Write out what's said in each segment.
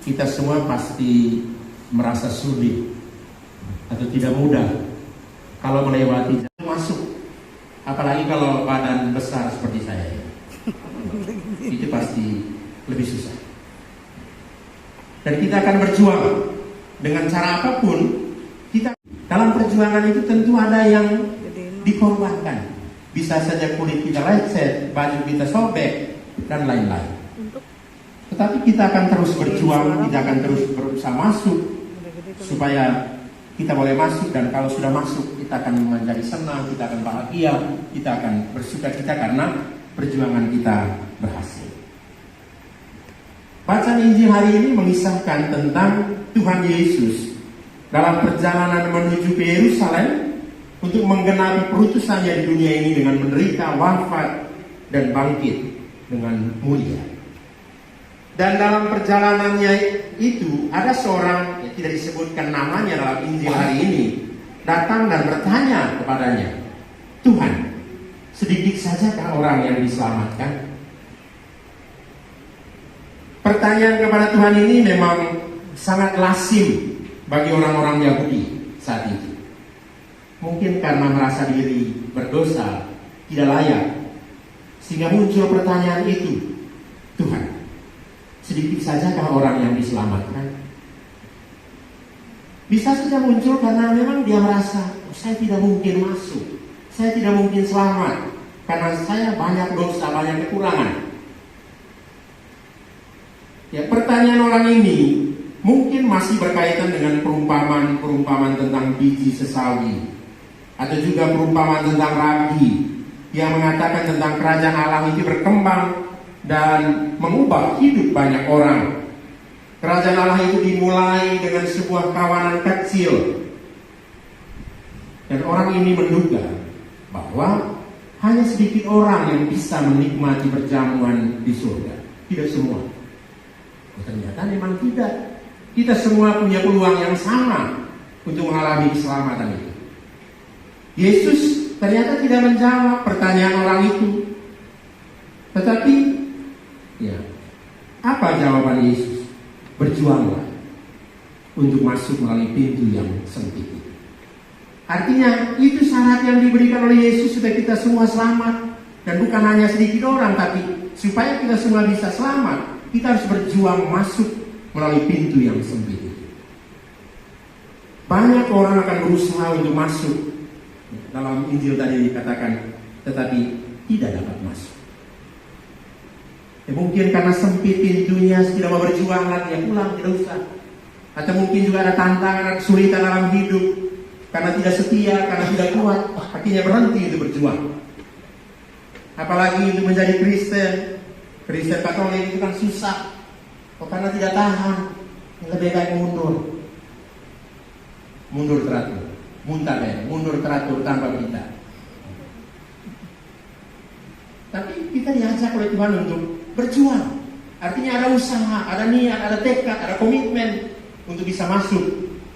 Kita semua pasti merasa sulit atau tidak mudah kalau melewati jalan masuk, apalagi kalau badan besar seperti saya. Itu pasti lebih susah. Dan kita akan berjuang dengan cara apapun. Kita dalam perjuangan itu tentu ada yang dikorbankan. Bisa saja kulit kita lecet, baju kita sobek, dan lain-lain. Tetapi kita akan terus berjuang, kita akan terus berusaha masuk supaya kita boleh masuk, dan kalau sudah masuk kita akan menjadi senang, kita akan bahagia, kita akan bersukacita karena perjuangan kita berhasil. Bacaan Injil hari ini mengisahkan tentang Tuhan Yesus dalam perjalanan menuju ke Yerusalem untuk menggenapi perutusannya di dunia ini dengan menderita, wafat, dan bangkit dengan mulia. Dan dalam perjalanannya itu ada seorang yang tidak disebutkan namanya dalam Injil hari ini datang dan bertanya kepadanya, "Tuhan, sedikit sajakah orang yang diselamatkan?" Pertanyaan kepada Tuhan ini memang sangat lazim bagi orang-orang Yahudi saat itu. Mungkin karena merasa diri berdosa, tidak layak, sehingga muncul pertanyaan itu, "Tuhan, sedikit sajakah orang yang diselamatkan?" Bisa saja muncul karena memang dia merasa, saya tidak mungkin masuk, saya tidak mungkin selamat, karena saya banyak dosa, banyak kekurangan. Ya, pertanyaan orang ini mungkin masih berkaitan dengan perumpamaan tentang biji sesawi, atau juga perumpamaan tentang rabi yang mengatakan tentang kerajaan Allah itu berkembang dan mengubah hidup banyak orang. Kerajaan Allah itu dimulai dengan sebuah kawanan kecil, dan orang ini menduga bahwa hanya sedikit orang yang bisa menikmati perjamuan di surga, tidak semua. Ternyata memang tidak. Kita semua punya peluang yang sama untuk mengalami keselamatan itu. Yesus ternyata tidak menjawab pertanyaan orang itu. Tetapi, ya, apa jawaban Yesus? Berjuanglah untuk masuk melalui pintu yang sempit itu. Artinya, itu syarat yang diberikan oleh Yesus supaya kita semua selamat. Dan bukan hanya sedikit orang, tapi supaya kita semua bisa selamat, kita harus berjuang masuk melalui pintu yang sempit itu. Banyak orang akan berusaha untuk masuk. Dalam Injil tadi dikatakan, tetapi tidak dapat masuk. Ya, mungkin karena sempit pintunya, tidak mau berjuang lagi, ya pulang, tidak usah. Atau mungkin juga ada tantangan, ada kesulitan dalam hidup, karena tidak setia, karena tidak kuat, akhirnya berhenti untuk berjuang. Apalagi untuk menjadi Kristen Katolik itu kan susah. Karena tidak tahan, lebih baik mundur teratur, mundur teratur tanpa berita. Tapi kita diajak oleh Tuhan untuk berjuang. Artinya ada usaha, ada niat, ada tekad, ada komitmen untuk bisa masuk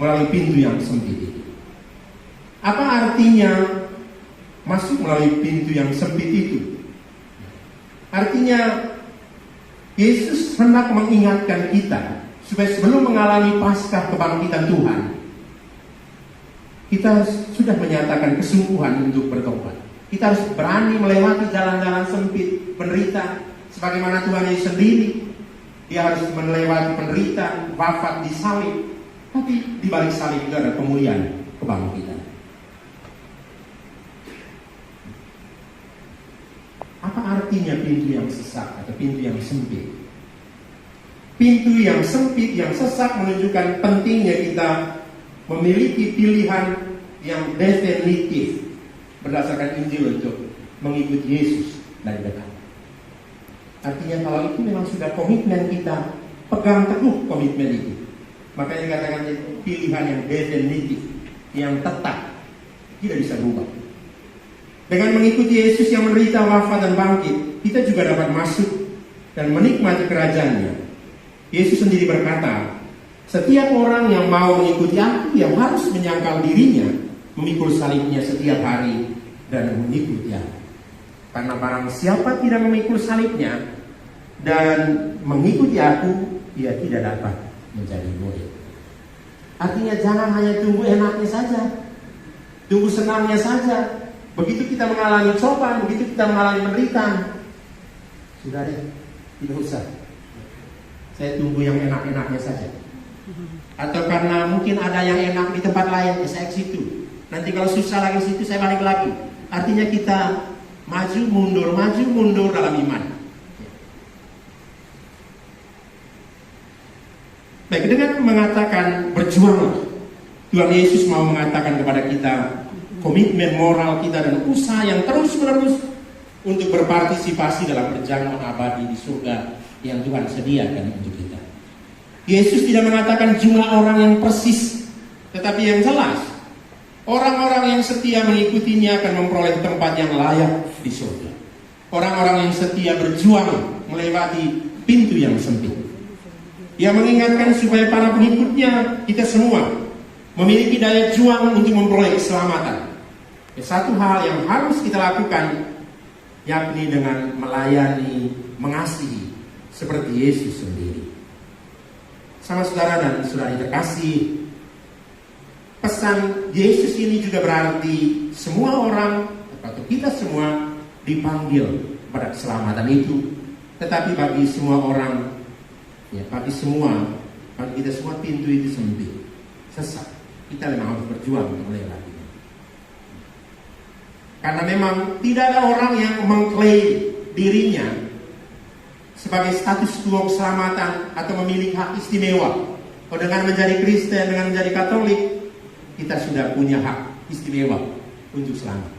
melalui pintu yang sempit itu. Apa artinya masuk melalui pintu yang sempit itu? Artinya Yesus hendak mengingatkan kita supaya sebelum mengalami Paskah kebangkitan Tuhan, kita sudah menyatakan kesungguhan untuk bertobat. Kita harus berani melewati jalan-jalan sempit, menderita sebagaimana Tuhan Yesus sendiri. Dia harus melewati penderitaan, wafat di salib. Tapi di balik salib itu ada kemuliaan kebangkitan. Apa artinya pintu yang sesak atau pintu yang sempit? Pintu yang sempit, yang sesak menunjukkan pentingnya kita memiliki pilihan yang definitif berdasarkan Injil untuk mengikuti Yesus dari dekat. Artinya kalau itu memang sudah komitmen kita, pegang teguh komitmen itu. Makanya dikatakan pilihan yang definitif, yang tetap, tidak bisa berubah. Dengan mengikuti Yesus yang menderita, wafat, dan bangkit, kita juga dapat masuk dan menikmati kerajaan-Nya. Yesus sendiri berkata, setiap orang yang mau mengikuti Aku, yang harus menyangkal dirinya, memikul salibnya setiap hari, dan mengikuti Aku. Karena barang siapa tidak memikul salibnya dan mengikuti aku, ia tidak dapat menjadi murid. Artinya jangan hanya tunggu enaknya saja, tunggu senangnya saja. Begitu kita mengalami cobaan, begitu kita mengalami penderitaan, sudah deh, tidak usah. Saya tunggu yang enak-enaknya saja. Atau karena mungkin ada yang enak di tempat lain, ya saya ke situ. Nanti kalau susah lagi situ, saya balik lagi. Artinya kita maju mundur dalam iman. Baik, dengan mengatakan berjuanglah, Tuhan Yesus mau mengatakan kepada kita komitmen moral kita dan usaha yang terus-menerus untuk berpartisipasi dalam perjalanan abadi di surga yang Tuhan sediakan untuk kita. Yesus tidak mengatakan jumlah orang yang persis, tetapi yang jelas orang-orang yang setia mengikutinya akan memperoleh tempat yang layak di surga. Orang-orang yang setia berjuang melewati pintu yang sempit. Ia mengingatkan supaya para pengikutnya, kita semua, memiliki daya juang untuk memperoleh keselamatan. Satu hal yang harus kita lakukan, yakni dengan melayani, mengasihi, seperti Yesus sendiri. Sama saudara dan saudari terkasih, pesan Yesus ini juga berarti semua orang, atau kita semua, dipanggil pada keselamatan itu. Tetapi bagi semua orang, bagi kita semua pintu itu sempit, sesak. Kita memang harus berjuang untuk melewatinya. Karena memang tidak ada orang yang mengklaim dirinya sebagai status quo keselamatan atau memiliki hak istimewa. Oh, dengan menjadi Kristen, dengan menjadi Katolik, kita sudah punya hak istimewa untuk selamat.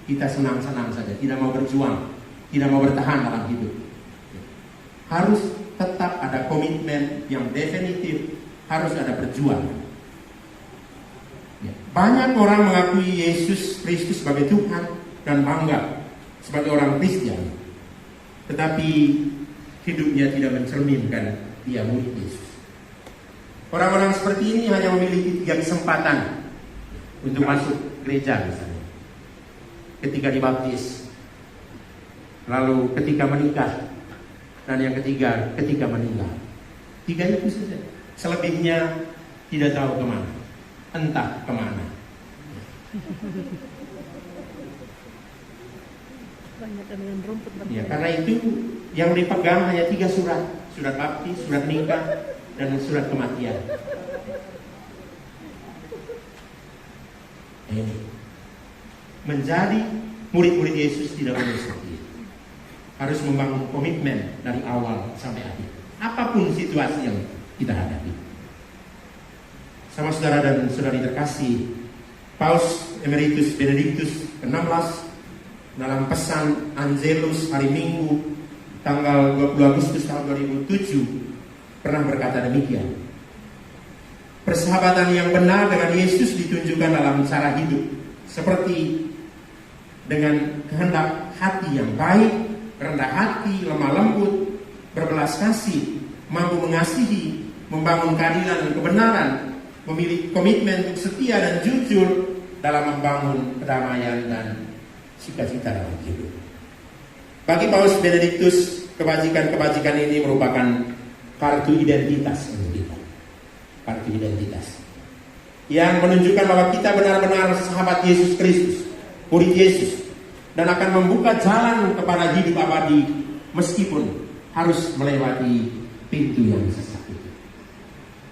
Kita senang-senang saja, tidak mau berjuang, tidak mau bertahan dalam hidup. Harus tetap ada komitmen yang definitif, harus ada perjuangan. Banyak orang mengakui Yesus Kristus sebagai Tuhan dan bangga sebagai orang Kristen, tetapi hidupnya tidak mencerminkan dia murid Yesus. Orang-orang seperti ini hanya memiliki 3 kesempatan untuk masuk gereja, misalnya ketika dibaptis, lalu ketika menikah, dan yang ketiga ketika meninggal. 3 itu saja. Selebihnya tidak tahu kemana, entah kemana. Ya, karena itu yang dipegang hanya 3 surat: surat baptis, surat nikah, dan surat kematian. Menjadi murid-murid Yesus tidak boleh seperti itu. Harus membangun komitmen dari awal sampai akhir, apapun situasi yang kita hadapi. Sama saudara dan saudari terkasih, Paus Emeritus Benediktus ke-16 dalam pesan Angelus hari Minggu tanggal 20 Agustus tahun 2007 pernah berkata demikian: persahabatan yang benar dengan Yesus ditunjukkan dalam cara hidup, seperti dengan kehendak hati yang baik, rendah hati, lemah lembut, berbelas kasih, mampu mengasihi, membangun keadilan dan kebenaran, memiliki komitmen untuk setia dan jujur dalam membangun kedamaian dan sukacita dalam hidup. Bagi Paus Benediktus, kebajikan-kebajikan ini merupakan kartu identitas untuk kita. Kartu identitas yang menunjukkan bahwa kita benar-benar sahabat Yesus Kristus, murid Yesus, dan akan membuka jalan kepada hidup abadi meskipun harus melewati pintu yang sesak itu.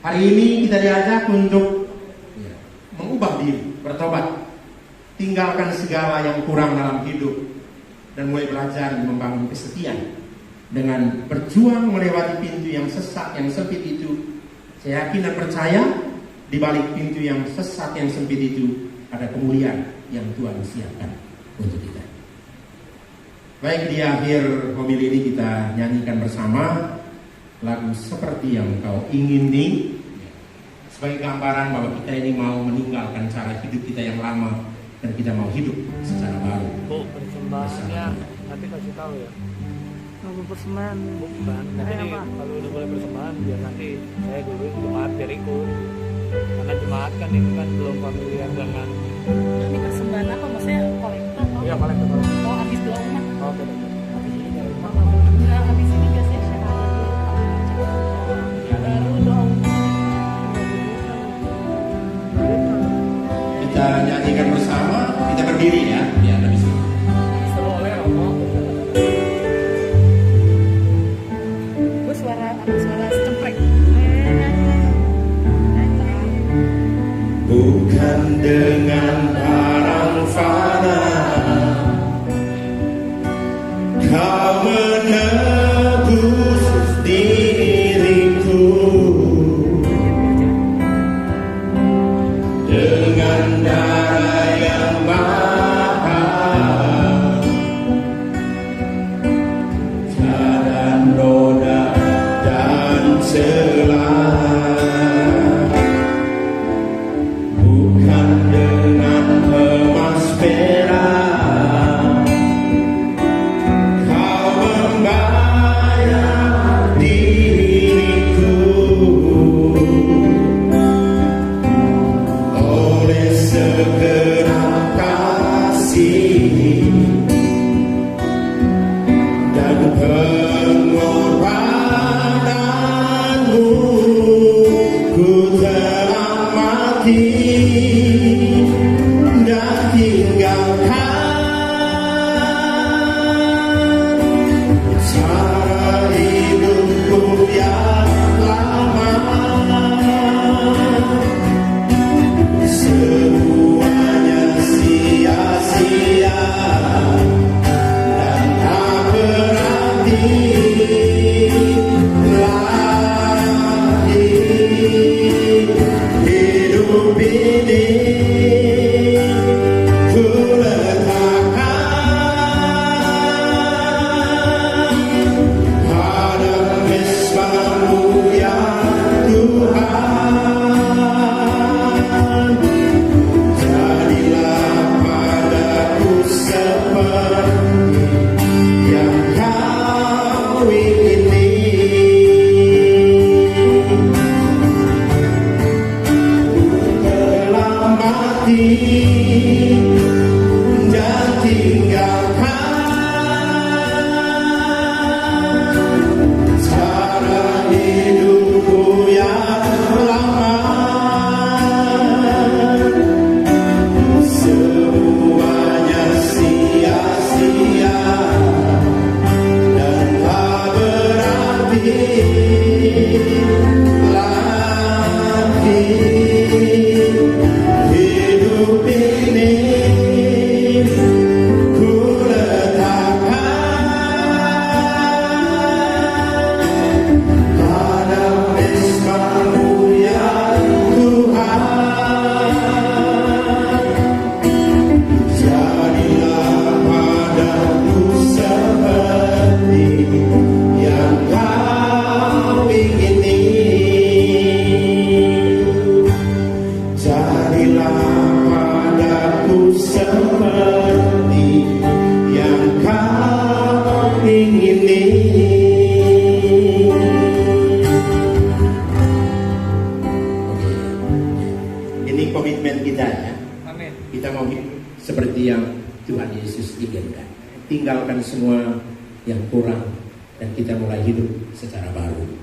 Hari ini kita diajak untuk mengubah diri, bertobat, tinggalkan segala yang kurang dalam hidup, dan mulai belajar membangun kesetiaan dengan berjuang melewati pintu yang sesak, yang sempit itu. Saya yakin dan percaya di balik pintu yang sesak, yang sempit itu ada kemuliaan yang Tuhan siapkan untuk kita. Baik, di akhir homili ini kita nyanyikan bersama lagu Seperti Yang Kau Ingini, sebagai gambaran bahwa kita ini mau meninggalkan cara hidup kita yang lama dan kita mau hidup secara baru. Bu, persembahannya nanti kasih tahu ya. Mau persembahan. Nanti nih, kalau udah boleh persembahan biar nanti saya dulu jemaat biar ikut. Karena jemaat kan itu kan belum familiar dengan. Ini persembahan apa? Maksudnya kolektor? Iya, kolektor. Oh, habis doa umat. Oh, betul. Habis ini dari Enggak, habis ini biasanya kita nyanyikan bersama. Kita berdiri ya, biar lebih seru. Boleh ngomong. Gue suara cempreng. Bukan dengan barang fana kau menebus diriku, dengan darah yang mahal, jalan roda dan celah. Bukan dengan emas perak kau membayar diriku, oleh segenap kasih dan pengorbananmu, ku telah mati dan tinggalkan cara hidupku yang lama. Semuanya sia-sia dan tak berarti lagi. Hidup ini ku letakkan pada mesbah-Mu ya Tuhan. Jadilah padaku seperti yang Kau ingini. Telah mati dan tinggalkan cara hidupku yang lama. Semuanya sia-sia dan tak berarti lagi. Hidup ini ku letakkan pada mesbah-Mu ya Tuhan. Jadilah padaku seperti yang Kau ingini. Jadilah padaku seperti yang Kau ingini. Ini komitmen kita ya. Amin. Kita mau hidup seperti yang Tuhan Yesus inginkan. Tinggalkan semua yang kurang dan kita mulai hidup secara baru.